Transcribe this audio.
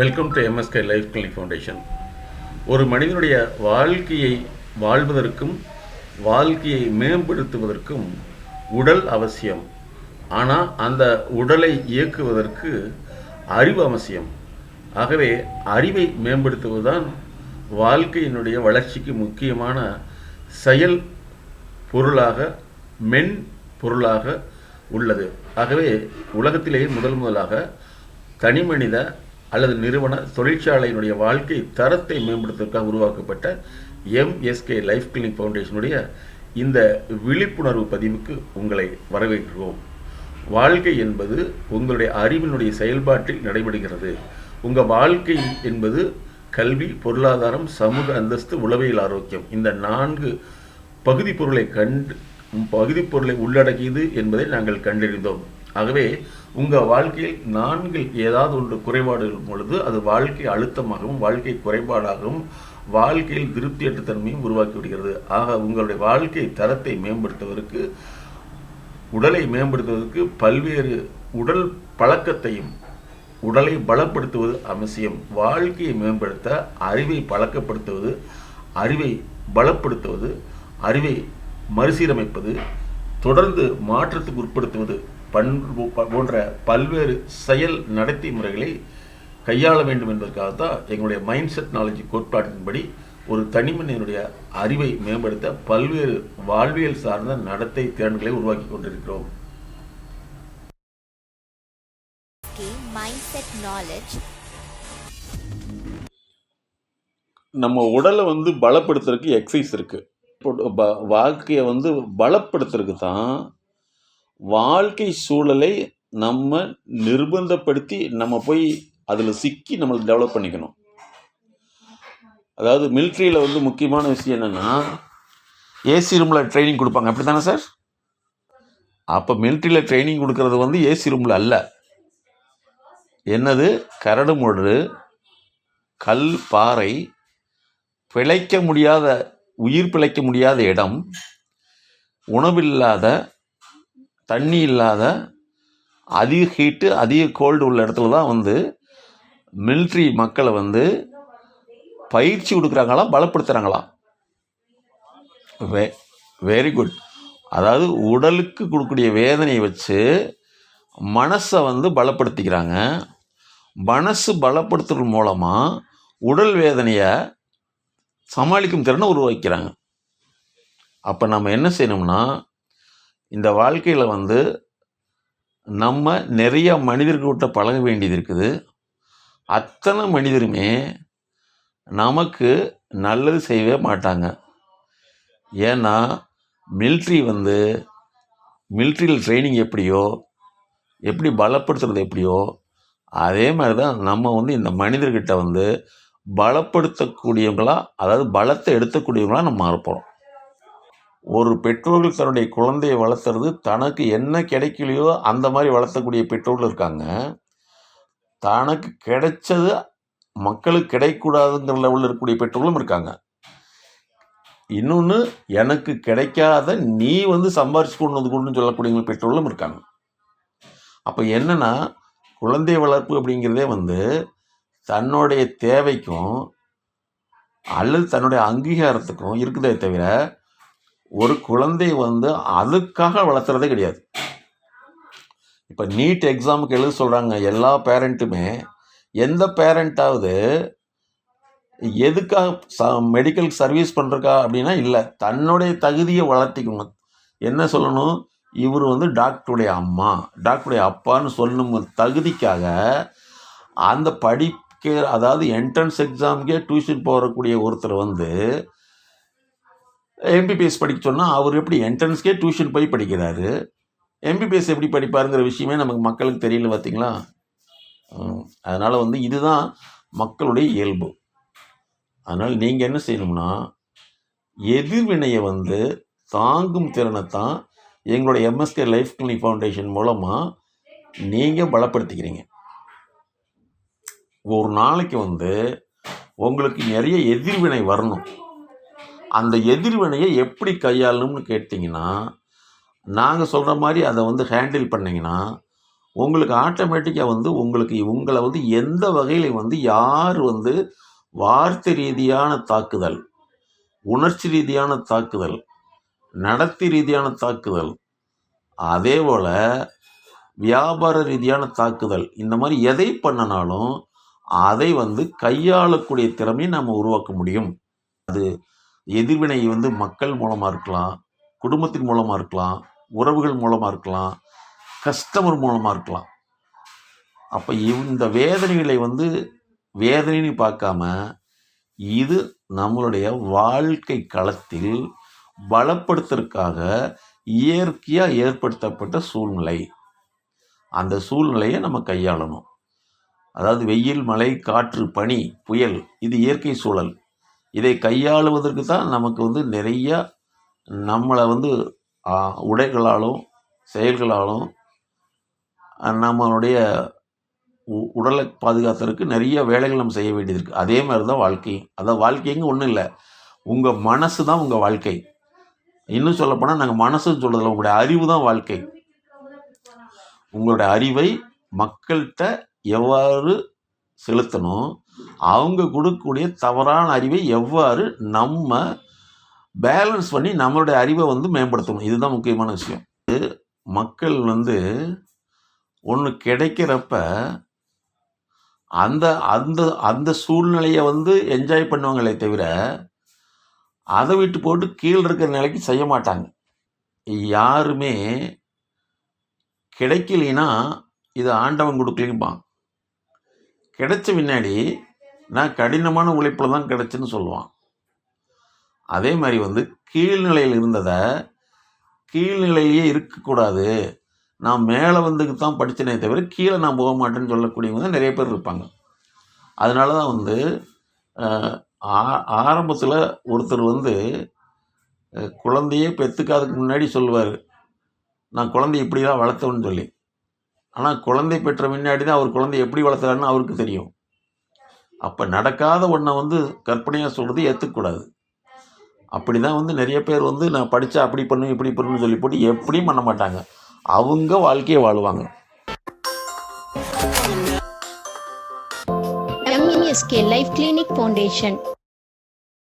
Welcome to MSK life clinic foundation. ஒரு மனிதனுடைய வாழ்க்கையை வாழ்வதற்கும் வாழ்க்கையை மேம்படுத்துவதற்கும் உடல் அவசியம். ஆனால் அந்த உடலை இயக்குவதற்கு அறிவு அவசியம். ஆகவே அறிவை மேம்படுத்துவதுதான் வாழ்க்கையினுடைய வளர்ச்சிக்கு முக்கியமான செயல் பொருளாக மென் பொருளாக உள்ளது. ஆகவே உலகத்திலேயே முதலாக தனிமனித அல்லது நிறுவன தொழிற்சாலையினுடைய வாழ்க்கை தரத்தை மேம்படுத்துவதற்காக உருவாக்கப்பட்ட எம்எஸ்கே லைஃப் கிளினிக் ஃபவுண்டேஷனுடைய இந்த விழிப்புணர்வு பதிவுக்கு உங்களை வரவேற்கிறோம். வாழ்க்கை என்பது உங்களுடைய அறிவினுடைய செயல்பாட்டில் நடைபெறுகிறது. உங்கள் வாழ்க்கை என்பது கல்வி, பொருளாதாரம், சமூக அந்தஸ்து, உளவியல் ஆரோக்கியம், இந்த 4 பகுதி பொருளை உள்ளடக்கியது என்பதை நாங்கள் கண்டறிந்தோம். ஆகவே உங்கள் வாழ்க்கையில் 4 ஏதாவது ஒன்று குறைபாடுகள் பொழுது அது வாழ்க்கை அழுத்தமாகவும் வாழ்க்கை குறைபாடாகவும் வாழ்க்கையில் திருப்தியற்ற தன்மையும் உருவாக்கி விடுகிறது. ஆக உங்களுடைய வாழ்க்கை தரத்தை மேம்படுத்துவதற்கு, உடலை மேம்படுத்துவதற்கு பல்வேறு உடல் பழக்கத்தையும் உடலை பலப்படுத்துவது அவசியம். வாழ்க்கையை மேம்படுத்த அறிவை பழக்கப்படுத்துவது, அறிவை பலப்படுத்துவது, அறிவை மறுசீரமைப்பது, தொடர்ந்து மாற்றத்துக்கு உட்படுத்துவது போன்ற பல்வேறு செயல் நடத்தை முறைகளை கையாள வேண்டும் என்பதற்காகத்தான் எங்களுடைய மைண்ட் செட் நாலேஜ் கோட்பாட்டின்படி ஒரு தனிமனிதனுடைய அறிவை மேம்படுத்த பல்வேறு வாழ்வியல் சார்ந்த நடத்தை திறன்களை உருவாக்கி கொண்டிருக்கிறோம். நம்ம உடலை பலப்படுத்துறதுக்கு எக்ஸசைஸ் இருக்கு. வாழ்க்கையை பலப்படுத்துறதுக்கு தான் வாழ்க்கை சூழலை நம்ம நிர்பந்தப்படுத்தி நம்ம போய் அதில் சிக்கி நம்மளை டெவலப் பண்ணிக்கணும். அதாவது மிலிட்ரியில் முக்கியமான விஷயம் என்னென்னா, ஏசி ரூமில் ட்ரைனிங் கொடுப்பாங்க, அப்படி தானே சார்? அப்போ மிலிட்ரியில் ட்ரைனிங் கொடுக்கறது ஏசி ரூமில் அல்ல. என்னது? கரடு முரடு, கல், பாறை, உயிர் பிழைக்க முடியாத இடம், உணவில்லாத, தண்ணி இல்லாத, அதிக ஹீட்டு, அதிக கோல்டு உள்ள இடத்துல தான் மிலிட்ரி மக்களை பயிற்சி கொடுக்குறாங்களா, பலப்படுத்துகிறாங்களா? Very good. அதாவது உடலுக்கு கொடுக்கக்கூடிய வேதனையை வச்சு மனசை பலப்படுத்திக்கிறாங்க. மனசு பலப்படுத்துறது மூலமாக உடல் வேதனையை சமாளிக்கும் திறனை உருவாக்கிறாங்க. அப்போ நம்ம என்ன செய்யணும்னா, இந்த வாழ்க்கையில் நம்ம நிறைய மனிதர்கிட்ட பழக வேண்டியது இருக்குது. அத்தனை மனிதருமே நமக்கு நல்லது செய்யவே மாட்டாங்க. ஏன்னா மிலிட்ரியில் ட்ரைனிங் எப்படி பலப்படுத்துறது எப்படியோ அதே மாதிரி தான் நம்ம இந்த மனிதர்கிட்ட பலப்படுத்தக்கூடியவங்களா, அதாவது பலத்தை எடுத்துக்கூடியவங்களா நம்ம மாறப்போகிறோம். ஒரு பெற்றோர்கள் தன்னுடைய குழந்தையை வளர்த்துறது தனக்கு என்ன கிடைக்கலையோ அந்த மாதிரி வளர்த்தக்கூடிய பெற்றோர்கள் இருக்காங்க. தனக்கு கிடைச்சது மக்களுக்கு கிடைக்கூடாதுங்கிற லெவலில் இருக்கக்கூடிய பெற்றோர்களும் இருக்காங்க. இன்னொன்று, எனக்கு கிடைக்காத நீ சம்பாரிச்சு கொண்டு சொல்லக்கூடிய பெற்றோர்களும் இருக்காங்க. அப்போ என்னன்னா, குழந்தை வளர்ப்பு அப்படிங்கிறதே தன்னுடைய தேவைக்கும் அல்லது தன்னுடைய அங்கீகாரத்துக்கும் இருக்குதே தவிர ஒரு குழந்தை அதுக்காக வளர்த்துறதே கிடையாது. இப்போ நீட் எக்ஸாமுக்கு எழுத சொல்கிறாங்க எல்லா பேரண்ட்டுமே. எந்த பேரண்ட்டாவது எதுக்காக மெடிக்கல் சர்வீஸ் பண்ணுறக்கா அப்படின்னா இல்லை, தன்னுடைய தகுதியை வளர்த்திக்கணும். என்ன சொல்லணும்? இவர் டாக்டருடைய அம்மா, டாக்டருடைய அப்பான்னு சொல்லணும் தகுதிக்காக அந்த அதாவது என்ட்ரன்ஸ் எக்ஸாமுக்கே டியூஷன் போகக்கூடிய ஒருத்தர் எம்பிபிஎஸ் படிக்க சொன்னால் அவர் எப்படி என்ட்ரன்ஸ்க்கே டியூஷன் போய் படிக்கிறாரு? எம்பிபிஎஸ் எப்படி படிப்பாருங்கிற விஷயமே நமக்கு மக்களுக்கு தெரியல, பார்த்தீங்களா? அதனால் இதுதான் மக்களுடைய இயல்பு. அதனால் நீங்கள் என்ன செய்யணும்னா, எதிர்வினையை தாங்கும் திறனை தான் எங்களுடைய எம்எஸ்கே லைஃப் கிளினிக் ஃபவுண்டேஷன் மூலமாக நீங்கள் பலப்படுத்திக்கிறீங்க. ஒரு நாளைக்கு உங்களுக்கு நிறைய எதிர்வினை வரணும். அந்த எதிர்வினையை எப்படி கையாளணும்னு கேட்டிங்கன்னா, நாங்கள் சொல்கிற மாதிரி அதை ஹேண்டில் பண்ணிங்கன்னா உங்களுக்கு ஆட்டோமேட்டிக்காக வந்து உங்களுக்கு உங்களை வந்து எந்த வகையில் வந்து யார் வந்து வார்த்தை ரீதியான தாக்குதல், உணர்ச்சி ரீதியான தாக்குதல், நடத்தை ரீதியான தாக்குதல், அதே போல் வியாபார ரீதியான தாக்குதல், இந்த மாதிரி எதை பண்ணனாலும் அதை வந்து கையாளக்கூடிய திறமையை நம்ம உருவாக்க முடியும். அது எதிர்வினை வந்து மக்கள் மூலமாக இருக்கலாம், குடும்பத்தின் மூலமாக இருக்கலாம், உறவுகள் மூலமாக இருக்கலாம், கஸ்டமர் மூலமாக இருக்கலாம். அப்போ இந்த வேதனைகளை வந்து வேதனைன்னு பார்க்காம இது நம்மளுடைய வாழ்க்கை களத்தில் பலப்படுத்துறதுக்காக இயற்கையாக ஏற்படுத்தப்பட்ட சூழ்நிலை. அந்த சூழ்நிலையை நம்ம கையாளணும். அதாவது வெயில், மழை, காற்று, பனி, புயல், இது இயற்கை சூழல். இதை கையாளுவதற்கு தான் நமக்கு வந்து நிறைய நம்மளை வந்து உடைகளாலும் செயல்களாலும் நம்மளுடைய உடலை பாதுகாக்கிறதுக்கு நிறைய வேலைகள் நம்ம செய்ய வேண்டியது இருக்குது. அதே மாதிரி தான் வாழ்க்கையும். அதாவது வாழ்க்கைங்க ஒன்றும் இல்லை, உங்கள் மனசு தான் உங்கள் வாழ்க்கை. இன்னும் சொல்லப்போனால் நாங்கள் மனசுன்னு சொல்கிறதில்ல, உங்களுடைய அறிவு தான் வாழ்க்கை. உங்களுடைய அறிவை மக்கள்கிட்ட எவ்வாறு செலுத்தணும், அவங்க கொடுக்கக்கூடிய தவறான அறிவை எவ்வாறு நம்ம பேலன்ஸ் பண்ணி நம்மளுடைய அறிவை வந்து மேம்படுத்தணும், இதுதான் முக்கியமான விஷயம். மக்கள் வந்து ஒன்று கிடைக்கிறப்ப அந்த அந்த அந்த சூழ்நிலையை வந்து என்ஜாய் பண்ணுவாங்களே தவிர அதை விட்டு போட்டு கீழே இருக்கிற நிலைக்கு செய்ய மாட்டாங்க. யாருமே கிடைக்கலைன்னா இது ஆண்டவன் கொடுக்கலையும்பான். கிடைச்ச பின்னாடி நான் கடினமான உழைப்பில் தான் கிடைச்சுன்னு சொல்லுவான். அதே மாதிரி வந்து கீழ்நிலையில் இருந்ததை கீழ்நிலையிலேயே இருக்கக்கூடாது, நான் மேலே வந்துக்கு தான் படித்தனே தவிர கீழே நான் போக மாட்டேன்னு சொல்லக்கூடியவங்க தான் நிறைய பேர் இருப்பாங்க. அதனால தான் வந்து ஆரம்பத்தில் ஒருத்தர் வந்து குழந்தையே பெற்றுக்காதுக்கு முன்னாடி சொல்லுவார், நான் குழந்தைய இப்படி தான் வளர்த்தவன்னு சொல்லி. ஆனால் குழந்தை பெற்ற முன்னாடி தான் அவர் குழந்தைய எப்படி வளர்த்துறாருன்னு அவருக்கு தெரியும். அப்போ நடக்காத ஒன்றை வந்து கற்பனையாக சொல்கிறது ஏற்றுக்கூடாது. அப்படி தான் வந்து நிறைய பேர் வந்து நான் படித்தா அப்படி பண்ணு இப்படி பண்ணுன்னு சொல்லி போட்டு எப்படியும் பண்ண மாட்டாங்க, அவங்க வாழ்க்கையை வாழுவாங்க. MSK Life Clinic Foundation